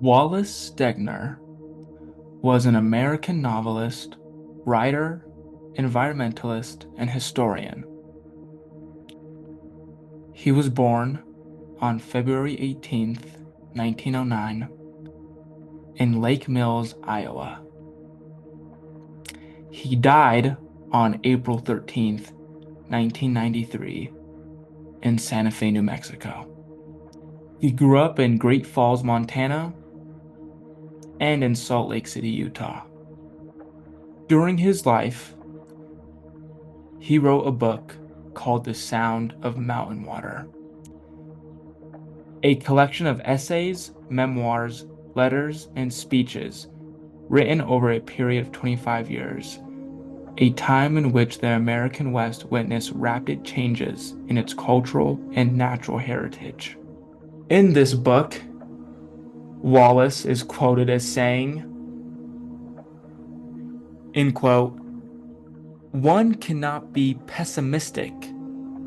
Wallace Stegner was an American novelist, writer, environmentalist, and historian. He was born on February 18th, 1909, in Lake Mills, Iowa. He died on April 13th, 1993, in Santa Fe, New Mexico. He grew up in Great Falls, Montana, and in Salt Lake City, Utah. During his life, he wrote a book called The Sound of Mountain Water, a collection of essays, memoirs, letters, and speeches written over a period of 25 years, a time in which the American West witnessed rapid changes in its cultural and natural heritage. In this book, Wallace is quoted as saying, in quote, "One cannot be pessimistic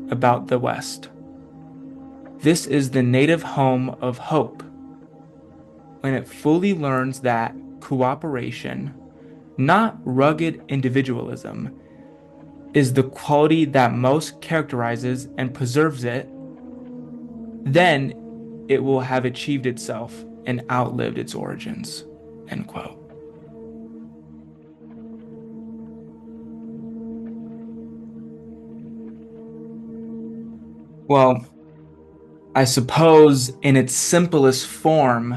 about the West. This is the native home of hope. When it fully learns that cooperation, not rugged individualism, is the quality that most characterizes and preserves it, then it will have achieved itself and outlived its origins." End quote. Well, I suppose in its simplest form,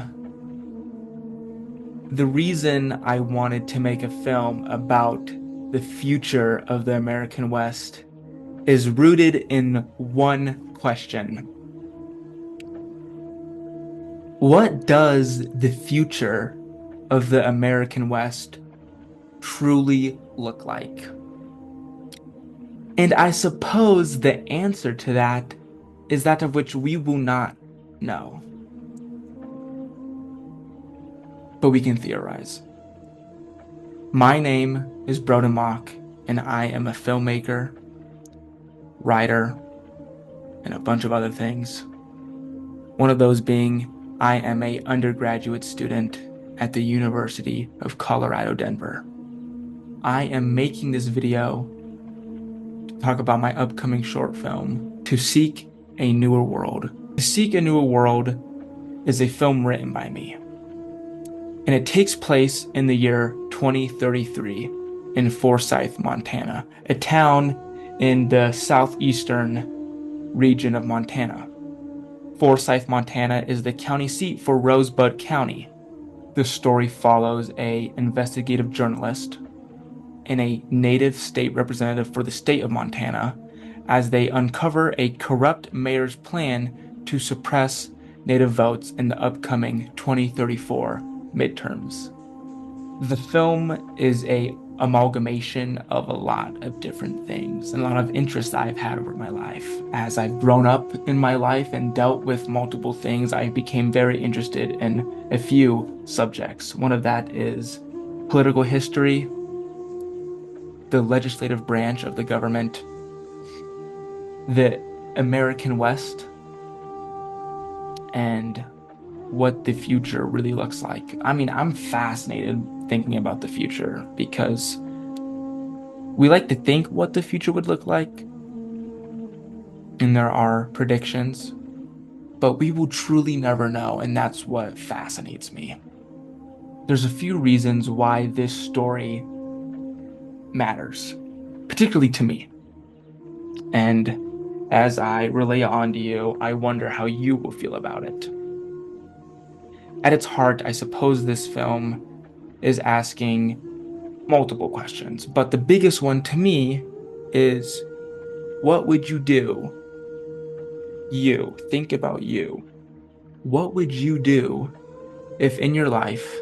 the reason I wanted to make a film about the future of the American West is rooted in one question. What does the future of the American West truly look like? And I suppose the answer to that is that of which we will not know. But we can theorize. My name is Broden Mock, and I am a filmmaker, writer, and a bunch of other things. One of those being I am a undergraduate student at the University of Colorado, Denver. I am making this video to talk about my upcoming short film, To Seek a Newer World. To Seek a Newer World is a film written by me, and it takes place in the year 2033 in Forsyth, Montana, a town in the southeastern region of Montana. Forsyth, Montana is the county seat for Rosebud County. The story follows an investigative journalist and a native state representative for the state of Montana as they uncover a corrupt mayor's plan to suppress native votes in the upcoming 2034 midterms. The film is a amalgamation of a lot of different things and a lot of interests I've had over my life. As I've grown up in my life and dealt with multiple things, I became very interested in a few subjects. One of that is political history, the legislative branch of the government, the American West, and what the future really looks like. I mean, I'm fascinated thinking about the future because we like to think what the future would look like, and there are predictions, but we will truly never know, and that's what fascinates me. There's a few reasons why this story matters, particularly to me. And as I relay it on to you, I wonder how you will feel about it. At its heart, I suppose this film is asking multiple questions, but the biggest one to me is, what would you do? You, think about you. What would you do if in your life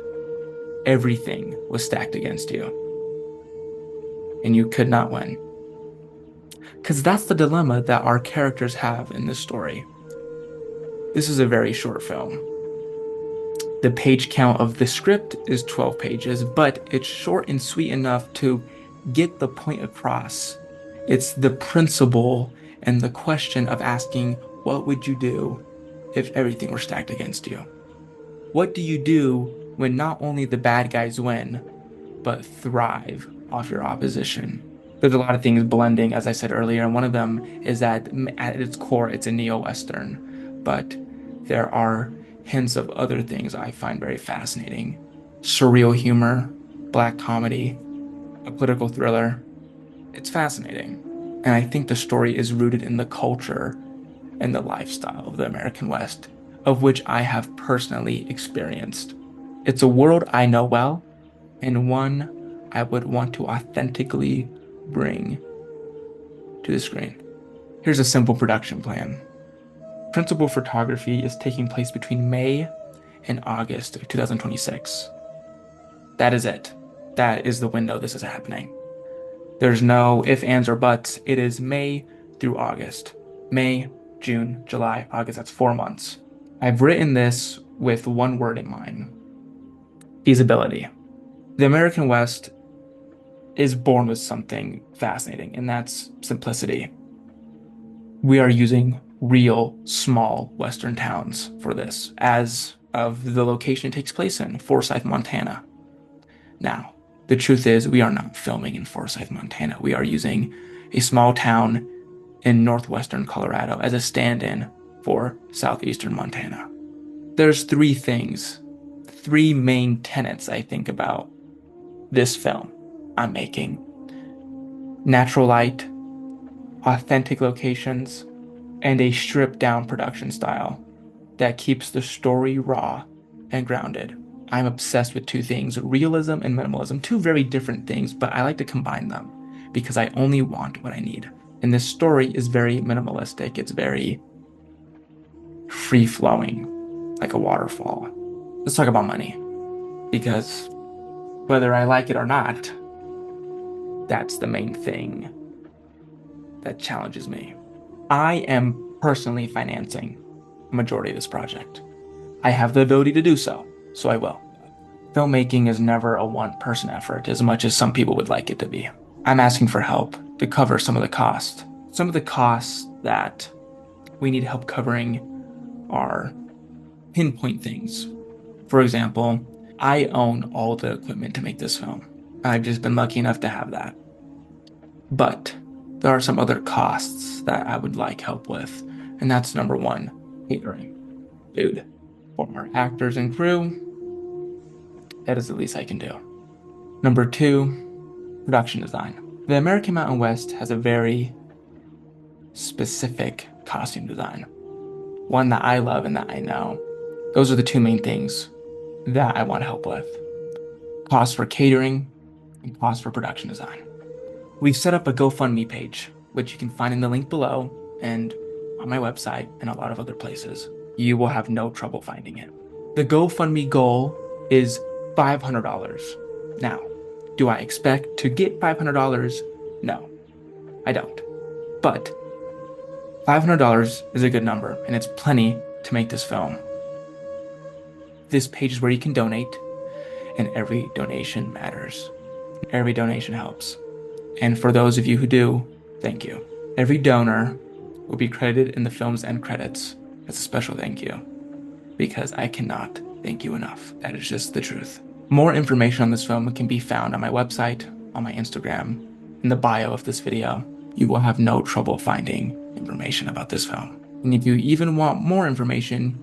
everything was stacked against you and you could not win? Because that's the dilemma that our characters have in this story. This is a very short film. The page count of the script is 12 pages, but it's short and sweet enough to get the point across. It's the principle and the question of asking, what would you do if everything were stacked against you? What do you do when not only the bad guys win, but thrive off your opposition? There's a lot of things blending, as I said earlier, and one of them is that at its core, it's a neo-Western, but there are hints of other things I find very fascinating. Surreal humor, black comedy, a political thriller. It's fascinating. And I think the story is rooted in the culture and the lifestyle of the American West, of which I have personally experienced. It's a world I know well, and one I would want to authentically bring to the screen. Here's a simple production plan. Principal photography is taking place between May and August of 2026. That is it. That is the window this is happening. There's no ifs, ands, or buts. It is May through August. May, June, July, August. That's 4 months. I've written this with one word in mind: feasibility. The American West is born with something fascinating, and that's simplicity. We are using real small Western towns for this, as of the location it takes place in, Forsyth, Montana. Now, the truth is, we are not filming in Forsyth, Montana. We are using a small town in northwestern Colorado as a stand-in for southeastern Montana. There's three main tenets I think about this film I'm making: natural light, authentic locations, and a stripped-down production style that keeps the story raw and grounded. I'm obsessed with two things: realism and minimalism. Two very different things, but I like to combine them because I only want what I need. And this story is very minimalistic. It's very free-flowing, like a waterfall. Let's talk about money, because whether I like it or not, that's the main thing that challenges me. I am personally financing a majority of this project. I have the ability to do so, so I will. Filmmaking is never a one-person effort as much as some people would like it to be. I'm asking for help to cover some of the costs. Some of the costs that we need help covering are pinpoint things. For example, I own all the equipment to make this film. I've just been lucky enough to have that. But there are some other costs that I would like help with, and that's number one, catering, food. For our actors and crew, that is the least I can do. Number two, production design. The American Mountain West has a very specific costume design, one that I love and that I know. Those are the two main things that I want help with: cost for catering and cost for production design. We've set up a GoFundMe page, which you can find in the link below and on my website and a lot of other places. You will have no trouble finding it. The GoFundMe goal is $500. Now, do I expect to get $500? No, I don't. But $500 is a good number, and it's plenty to make this film. This page is where you can donate, and every donation matters. Every donation helps. And for those of you who do, thank you. Every donor will be credited in the film's end credits as a special thank you, because I cannot thank you enough. That is just the truth. More information on this film can be found on my website, on my Instagram, in the bio of this video. You will have no trouble finding information about this film. And if you even want more information,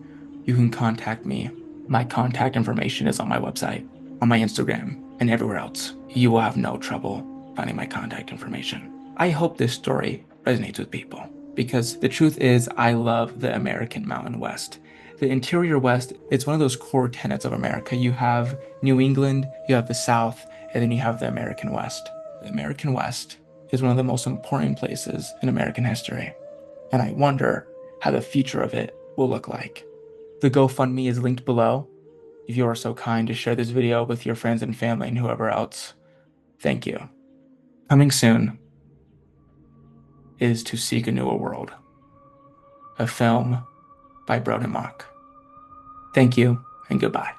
you can contact me. My contact information is on my website, on my Instagram, and everywhere else. You will have no trouble finding my contact information. I hope this story resonates with people, because the truth is, I love the American Mountain West. The interior West, it's one of those core tenets of America. You have New England, you have the South, and then you have the American West. The American West is one of the most important places in American history, and I wonder how the future of it will look like. The GoFundMe is linked below. If you are so kind to share this video with your friends and family and whoever else, thank you. Coming soon is To Seek a Newer World, a film by Broden Mock. Thank you and goodbye.